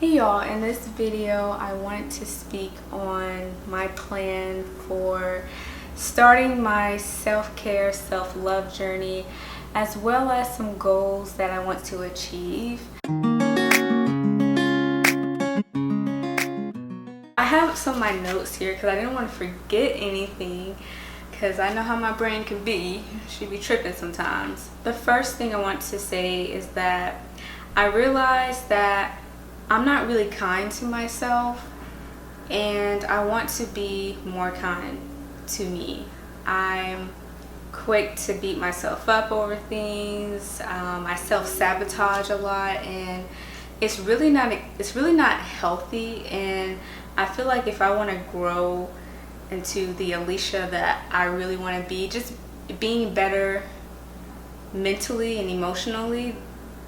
Hey y'all, in this video I wanted to speak on my plan for starting my self-care, self-love journey, as well as some goals that I want to achieve. I have some of my notes here because I didn't want to forget anything, because I know how my brain can be. She be tripping sometimes. The first thing I want to say is that I realized that I'm not really kind to myself, and I want to be more kind to me. I'm quick to beat myself up over things. I self-sabotage a lot, and it's really not healthy. And I feel like if I want to grow into the ALIcia that I really want to be, just being better mentally and emotionally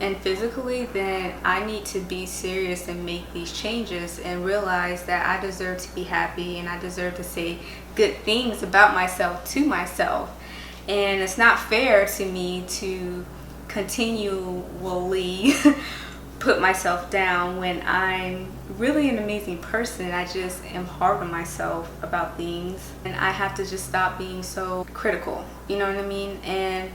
and physically, then I need to be serious and make these changes and realize that I deserve to be happy and I deserve to say good things about myself to myself. And it's not fair to me to continually put myself down when I'm really an amazing person. I just am hard on myself about things, and I have to just stop being so critical, you know what I mean? And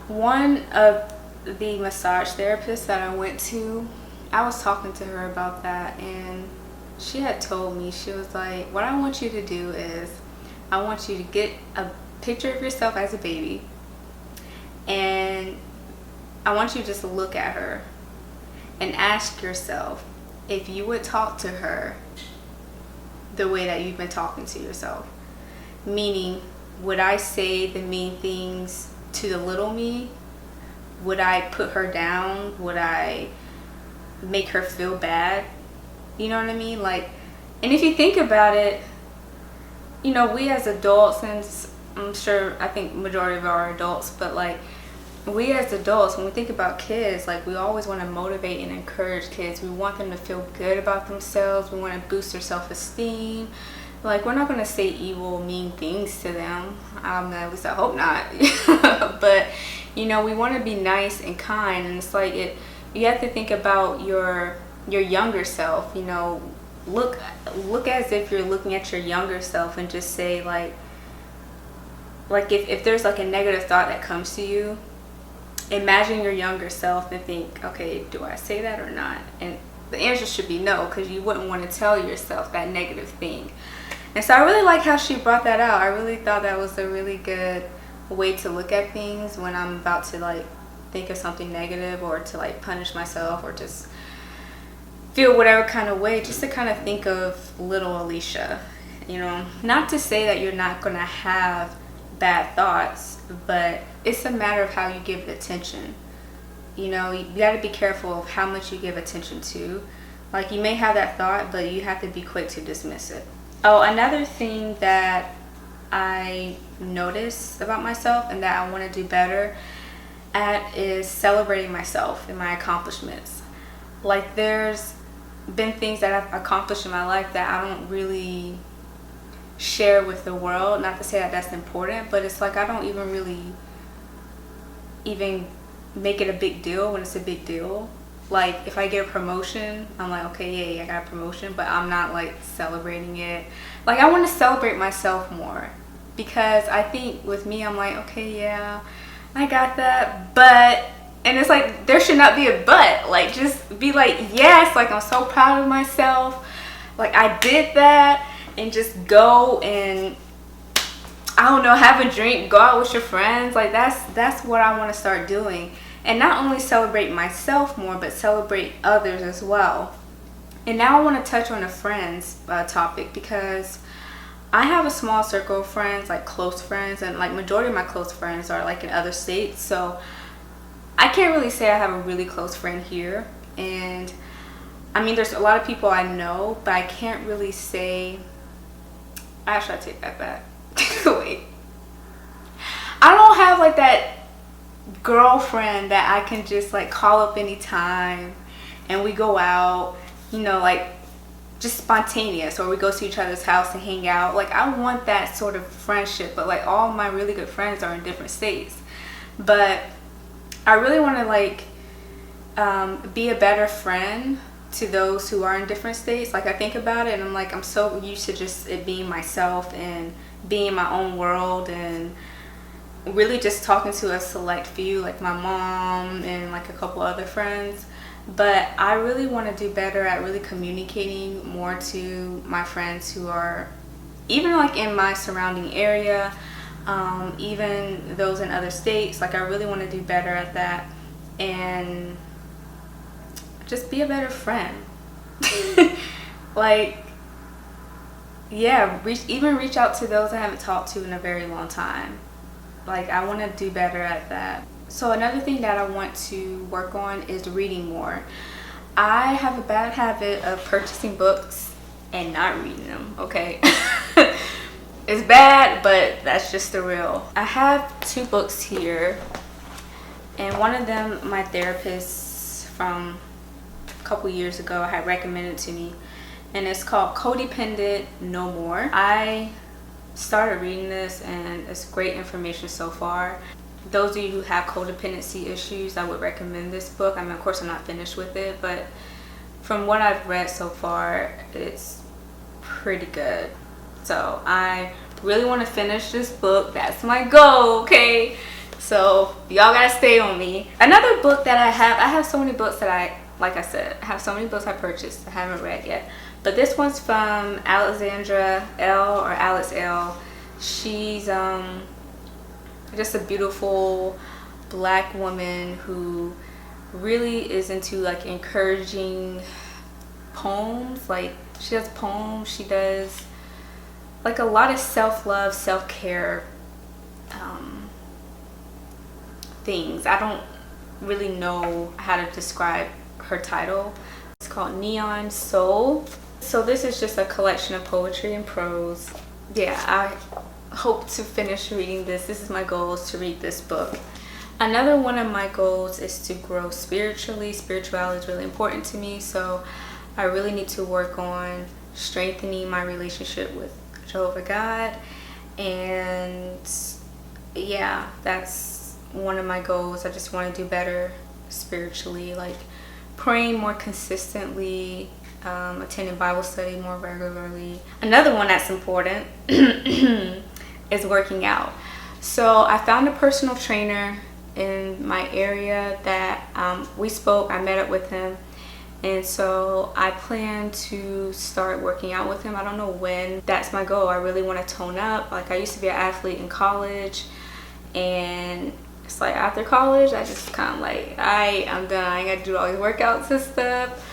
one of the massage therapist that I went to, I was talking to her about that, and she had told me, she was like, what I want you to do is I want you to get a picture of yourself as a baby, and I want you just to look at her and ask yourself if you would talk to her the way that you've been talking to yourself. Meaning, would I say the mean things to the little me? Would I put her down? Would I make her feel bad? You know what I mean? Like, and if you think about it, you know, we as adults, and I think majority of our adults, but like, we as adults, when we think about kids, like, we always want to motivate and encourage kids. We want them to feel good about themselves. We want to boost their self-esteem. Like, we're not going to say evil, mean things to them. At least I hope not. But, you know, we want to be nice and kind. And it's like, you have to think about your younger self. You know, look as if you're looking at your younger self, and just say, like if there's like a negative thought that comes to you, imagine your younger self and think, okay, do I say that or not? And the answer should be no, because you wouldn't want to tell yourself that negative thing. And so I really like how she brought that out. I really thought that was a really good way to look at things when I'm about to like think of something negative, or to like punish myself, or just feel whatever kind of way, just to kind of think of little ALIcia. You know, not to say that you're not going to have bad thoughts, but it's a matter of how you give it attention. You know, you got to be careful of how much you give attention to. Like, you may have that thought, but you have to be quick to dismiss it. Oh, another thing that I notice about myself and that I want to do better at is celebrating myself and my accomplishments. Like, there's been things that I've accomplished in my life that I don't really share with the world. Not to say that that's important, but it's like I don't even really make it a big deal when it's a big deal. Like, if I get a promotion, I'm like, okay, yeah, I got a promotion, but I'm not like celebrating it. Like, I want to celebrate myself more, because I think with me, I'm like, okay, yeah, I got that, but, and it's like, there should not be a but. Like, just be like, yes, like, I'm so proud of myself, like, I did that. And just go and, I don't know, have a drink, go out with your friends. Like, that's what I want to start doing. And not only celebrate myself more, but celebrate others as well. And now I want to touch on a friends topic, because I have a small circle of friends, like close friends, and like majority of my close friends are like in other states. So I can't really say I have a really close friend here. And I mean, there's a lot of people I know, but I can't really say. Actually, I take that back. Wait. I don't have like that girlfriend that I can just like call up anytime and we go out, you know, like just spontaneous, or we go to each other's house and hang out. Like, I want that sort of friendship, but like all my really good friends are in different states. But I really want to like be a better friend to those who are in different states. Like I think about it and I'm like, I'm so used to just it being myself and being in my own world and really just talking to a select few, like my mom and like a couple other friends. But I really want to do better at really communicating more to my friends who are even like in my surrounding area, even those in other states. Like I really want to do better at that and just be a better friend. Like, yeah, reach out to those I haven't talked to in a very long time. Like I want to do better at that. So another thing that I want to work on is reading more. I have a bad habit of purchasing books and not reading them, okay? It's bad, but that's just the real. I have 2 books here, and one of them my therapist from a couple years ago had recommended to me, and it's called Codependent No More. I started reading this and it's great information so far. Those of you who have codependency issues, I would recommend this book. I mean, of course I'm not finished with it, but from what I've read so far, it's pretty good. So I really want to finish this book. That's my goal, okay? So y'all gotta stay on me. Another book that I have so many books that like I said, I have so many books I purchased I haven't read yet. But this one's from Alexandra L or Alex L. She's just a beautiful black woman who really is into like encouraging poems. Like she does poems, she does like a lot of self-love, self-care things. I don't really know how to describe her title. It's called Neon Soul. So this is just a collection of poetry and prose. Yeah, I hope to finish reading this. This is my goal, is to read this book. Another one of my goals is to grow spiritually. Spirituality is really important to me, so I really need to work on strengthening my relationship with Jehovah God. And yeah, that's one of my goals. I just want to do better spiritually, like praying more consistently, attending Bible study more regularly. Another one that's important is working out. So I found a personal trainer in my area that we spoke. I met up with him, and so I plan to start working out with him. I don't know when. That's my goal. I really want to tone up. Like I used to be an athlete in college, and it's like after college I just kind of like I'm done. I ain't got to do all these workouts and stuff.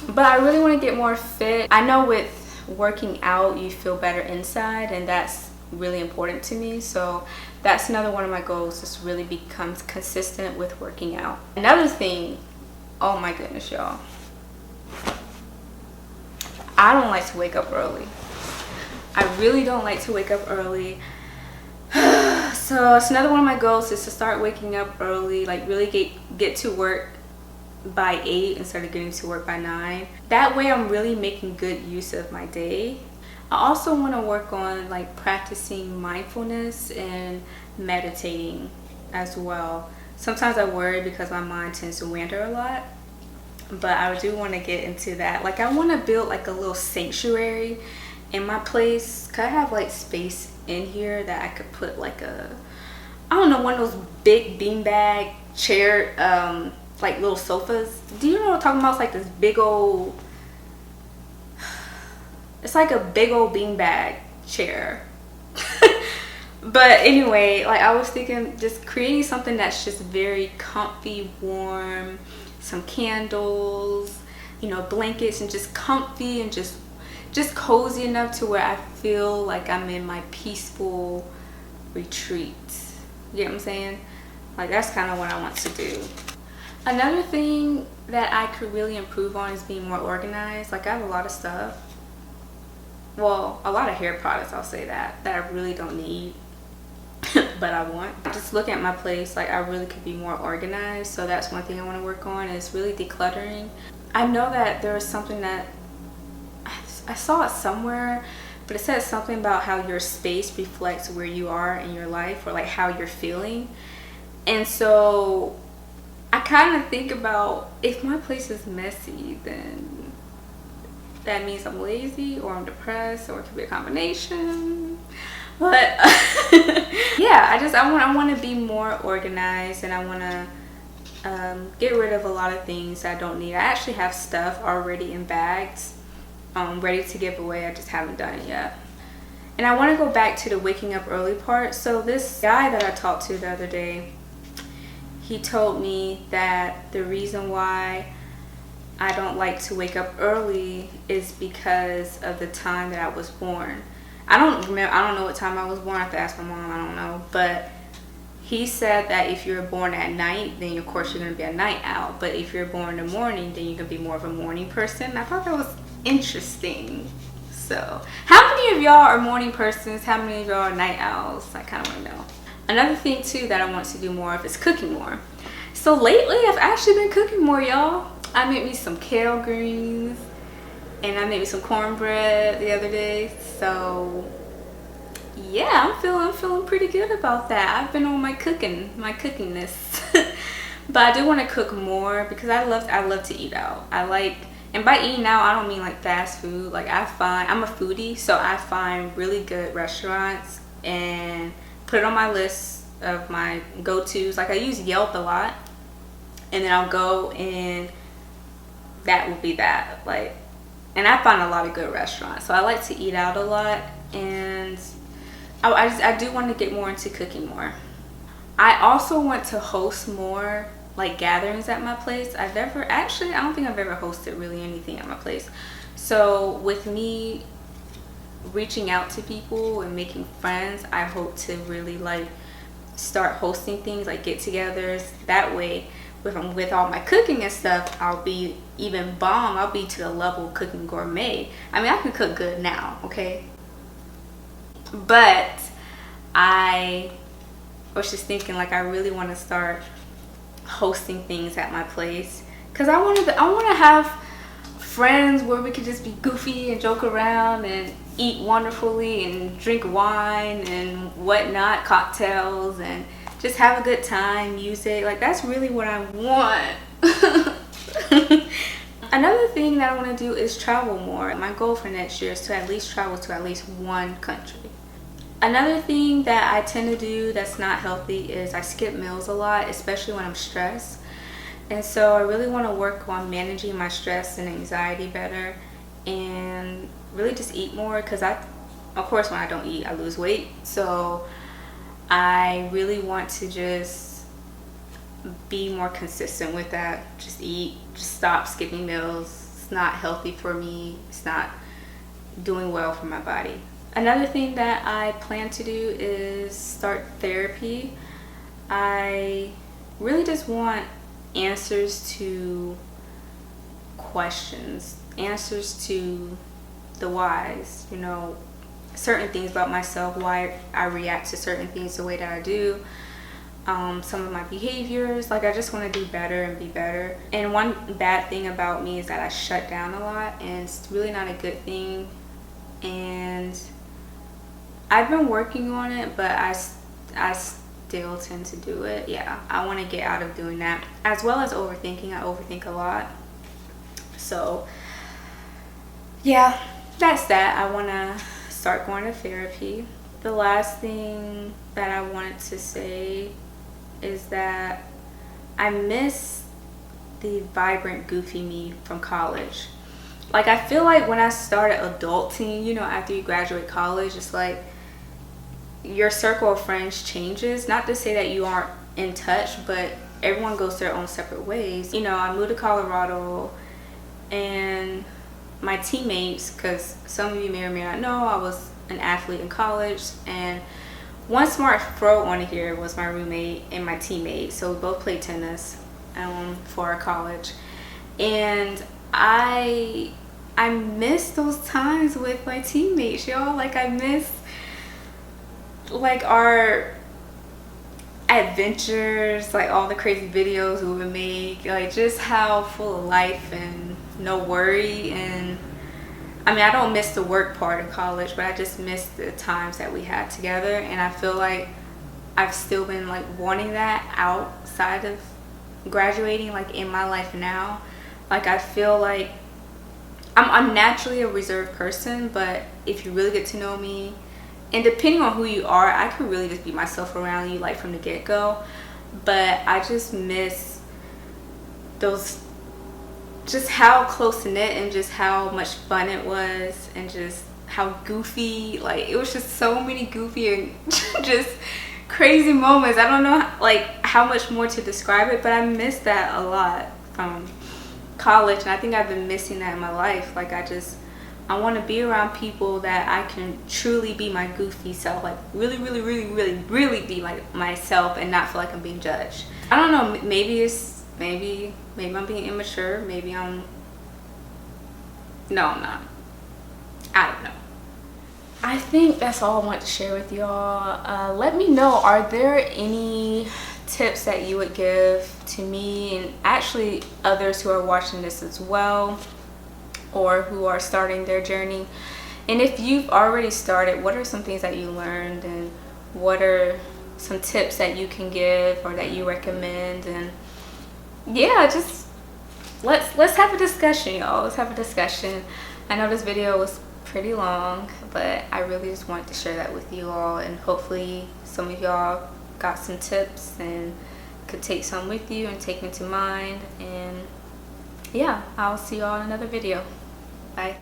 But I really want to get more fit. I know with working out you feel better inside, and that's really important to me. So that's another one of my goals, is really become consistent with working out. Another thing, oh my goodness, y'all, I don't like to wake up early. I really don't like to wake up early. So it's another one of my goals, is to start waking up early, like really get to work by 8 instead of getting to work by 9. That way I'm really making good use of my day. I also want to work on like practicing mindfulness and meditating as well. Sometimes I worry because my mind tends to wander a lot, but I do want to get into that. Like I want to build like a little sanctuary in my place, because I have like space in here that I could put like I don't know, one of those big beanbag chair like little sofas. Do you know what I'm talking about? It's like this big old, it's like a big old beanbag chair. But anyway, like I was thinking just creating something that's just very comfy, warm, some candles, you know, blankets, and just comfy and just cozy enough to where I feel like I'm in my peaceful retreat. You get what I'm saying? Like that's kind of what I want to do. Another thing that I could really improve on is being more organized. Like I have a lot of stuff, well, a lot of hair products, I'll say that I really don't need but I want. Just looking at my place, like I really could be more organized. So that's one thing I want to work on, is really decluttering. I know that there was something that I saw it somewhere, but it said something about how your space reflects where you are in your life, or like how you're feeling. And so I kind of think about, if my place is messy, then that means I'm lazy or I'm depressed, or it could be a combination. But yeah, I want to be more organized, and I want to get rid of a lot of things I don't need. I actually have stuff already in bags, ready to give away. I just haven't done it yet. And I want to go back to the waking up early part. So this guy that I talked to the other day, he told me that the reason why I don't like to wake up early is because of the time that I was born. I don't know what time I was born. I have to ask my mom. I don't know. But he said that if you're born at night, then of course you're going to be a night owl. But if you're born in the morning, then you're going to be more of a morning person. I thought that was interesting. So, how many of y'all are morning persons? How many of y'all are night owls? I kind of want to know. Another thing too that I want to do more of is cooking more. So lately, I've actually been cooking more, y'all. I made me some kale greens, and I made me some cornbread the other day. So yeah, I'm feeling pretty good about that. I've been on my cookingness. But I do want to cook more because I love to eat out. And by eating out, I don't mean like fast food. Like I'm a foodie, so I find really good restaurants and put it on my list of my go-tos. Like I use Yelp a lot, and then I'll go and that will be that. Like, and I find a lot of good restaurants, so I like to eat out a lot, and I do want to get more into cooking more. I also want to host more like gatherings at my place. I don't think I've ever hosted really anything at my place. So with me reaching out to people and making friends, I hope to really like start hosting things like get-togethers. That way with all my cooking and stuff, I'll be even bomb. I'll be to the level of cooking gourmet. I mean, I can cook good now, okay? But I was just thinking like I really want to start hosting things at my place, because I want to have friends where we could just be goofy and joke around and eat wonderfully and drink wine and whatnot, cocktails, and just have a good time, music. Like that's really what I want. Another thing that I want to do is travel more. My goal for next year is to at least travel to at least one country. Another thing that I tend to do that's not healthy is I skip meals a lot, especially when I'm stressed. And so I really want to work on managing my stress and anxiety better, and really just eat more, because of course when I don't eat I lose weight. So I really want to just be more consistent with that. Just eat, just stop skipping meals. It's not healthy for me. It's not doing well for my body. Another thing that I plan to do is start therapy. I really just want answers to questions, answers to the whys, you know, certain things about myself, why I react to certain things the way that I do, some of my behaviors. Like I just want to do better and be better. And one bad thing about me is that I shut down a lot, and it's really not a good thing. And I've been working on it, but I still tend to do it. Yeah, I want to get out of doing that, as well as overthinking. I overthink a lot. So yeah, that's that. I want to start going to therapy. The last thing that I wanted to say is that I miss the vibrant, goofy me from college. Like I feel like when I started adulting, you know, after you graduate college, it's like your circle of friends changes. Not to say that you aren't in touch, but everyone goes their own separate ways. You know, I moved to Colorado, and my teammates, because some of you may or may not know, I was an athlete in college, and one smart fro on here was my roommate and my teammate. So we both played tennis for our college, and I miss those times with my teammates, y'all. Like I miss like our adventures, like all the crazy videos we would make, like just how full of life and no worry. And I mean, I don't miss the work part of college, but I just miss the times that we had together. And I feel like I've still been like wanting that outside of graduating, like in my life now. Like I feel like I'm naturally a reserved person, but if you really get to know me, and depending on who you are, I can really just be myself around you, like from the get-go. But I just miss those, just how close-knit and just how much fun it was, and just how goofy, like it was just so many goofy and just crazy moments. I don't know like how much more to describe it, but I miss that a lot from college, and I think I've been missing that in my life. Like I want to be around people that I can truly be my goofy self, like really be like myself, and not feel like I'm being judged. I don't know, maybe I'm being immature, maybe I'm not. I don't know. I think that's all I want to share with y'all. Let me know, are there any tips that you would give to me, and actually others who are watching this as well, or who are starting their journey? And if you've already started, what are some things that you learned, and what are some tips that you can give or that you recommend? And yeah, just let's have a discussion, y'all. Let's have a discussion. I know this video was pretty long, but I really just wanted to share that with you all, and hopefully some of y'all got some tips and could take some with you and take them to mind. And yeah, I'll see y'all in another video. Bye.